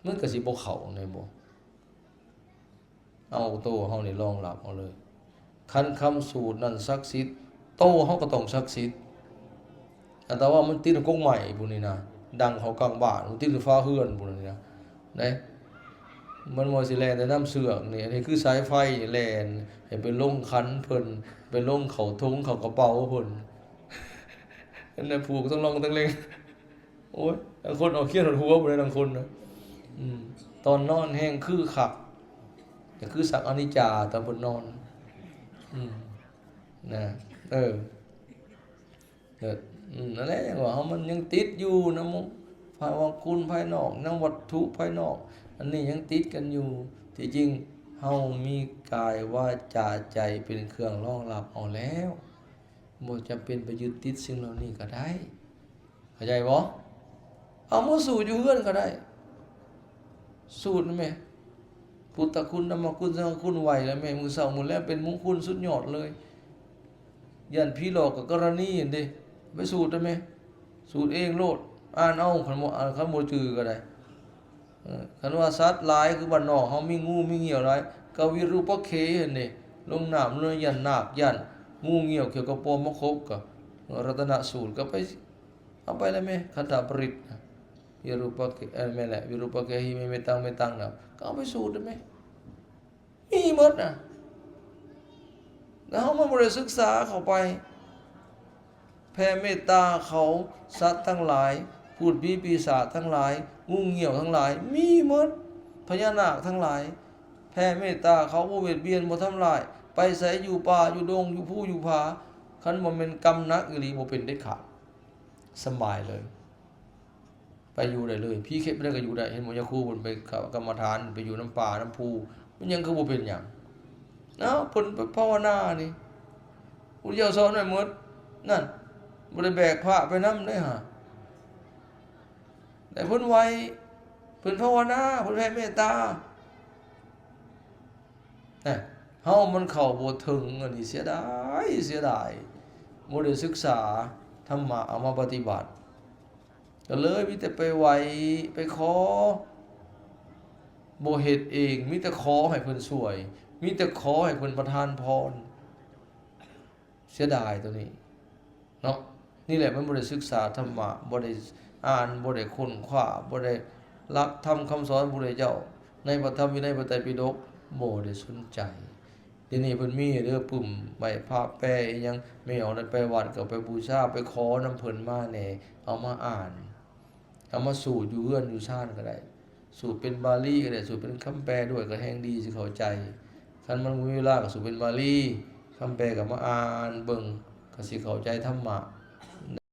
มันก็สิบ่เข้าในบ่เอาโตเฮานี่รองรับเอาเลยคันคำสูตรนั้นศักดิ์สิทธิ์โตเฮาก็ต้องศักดิ์สิทธิ์แต่ว่ามันติดกงใหม่พุ่นนี่นะดังเขากลางบ้านมันติดฟ้าเฮือนพุ่นนี่นะได้มันบ่สิแล่นแต่น้ำเสือกนี่อันนี้คือสายไฟแล่นให้ไปลงคันเพิ่นไปลงเข้าถุงเข้ากระเป๋าเพิ่นอันนั้นผูกต้องลองต้องเล็งโอ้ยบางคนเอาเขียนหัวบ่ได้บางคนนะตอนนอนแห้งคือคักก็คือสักอนิจจาตอนเพิ่นนอนนะเออนั่นแหละอย่างว่าเฮามันยังติดอยู่นะมุภายว่าคุณภายนอกนำวัตถุภายนอกอันนี้ยังติดกันอยู่ที่จริงเฮามีกายวาจาใจเป็นเครื่องรองรับเอาแล้วบ่จำเป็นไปยึดติดสิ่งเหล่านี้ก็ได้เข้าใจบ่เอามาสูตรอยู่เฮือนก็ได้สูตรนั่นแหมพุทธคุณธรรมคุณสังฆคุณไหวแล้วแม่มื้อเช้ามื้อแลงเป็นมงคลสุดยอดเลยยันพี่หลอกกับกรณีเห็นดิไปสูตรได้ไหมสูตรเองโลดอ่านเอาคันบ่จือก็ได้คันว่าสัตว์หลายคือบ้านนอกเฮามีงูมีเหี่ยวหลายกวิรูปเคเห็นดิลงน้ำเลยยันนาคยันงูเหี่ยวเกี่ยวกับปอมมะคบก็รัตนสูตรก็ไปเอาไปแล้วแม่คันธปริตวิรูปเคแม่แหละวิรูปเคหิเมตังนะก็เอาไปสูตรได้ไหมมีหมดน่ะแล้วเฮามันบ่ได้ศึกษาเข้าไปแผ่เมตตาเขาสัตว์ทั้งหลายพูดปีศาจทั้งหลายงูเหี่ยวทั้งหลายมีหมดพญานาคทั้งหลายแผ่เมตตาเขาบ่เบียดเบียนบ่ทำลายไปไสอยู่ป่าอยู่ดงอยู่ภูอยู่ผาคันบ่แม่นกรรมหนักอีหลีบ่เป็นเด็ดขาดสบายเลยไปอยู่ได้เลยพี่เข็บได้ก็อยู่ได้เห็นหมอยาคูเพิ่นไปกรรมฐานไปอยู่น้ำป่าน้ำภูมันยังคือบ่เป็นหยังเนาะเพิ่นไปภาวนานี่พุทธเจ้าสอนไว้หมดนั่นบ่ได้แบกพระไปนำได้ห่าแต่เพิ่นไว้เพิ่นภาวนาเพิ่นแผ่เมตตาเฮามันเข้าบ่ถึงอันนี้เสียดายบ่ได้ศึกษาธรรมะเอามาปฏิบัติก็เลยมีแต่ไปไหวไปขอบ่เฮ็ดเองมีแต่ขอให้เพิ่นช่วยมีแต่ขอให้เพิ่นประทานพรเสียดายตัวนี้เนาะนี่แหละมันบ่ได้ศึกษาธรรมะบ่ได้อ่านบ่ได้ค้นคว้าบ่ได้รักธรรมคำสอนพระพุทธเจ้าในพระธรรมวินัยพระไตรปิฎกบ่ได้สนใจเดี๋ยวนี้เพิ่นมีเด้อปุ่มใบพระแปรอิหยังแม่เอานั้นไปวัดก็ไปบูชาไปขอนำเพิ่นมาแหน่เอามาอ่านเอามาสูตรอยู่เฮือนอยู่ชาติก็ได้สูตรเป็นบาลีก็ได้สูตรเป็นคำแปลด้วยก็แฮงดีสิเข้าใจคันมันบ่มีเวลาก็สูตรเป็นบาลีคำแปลก็มาอ่านเบิ่งก็สิเข้าใจธรรมะ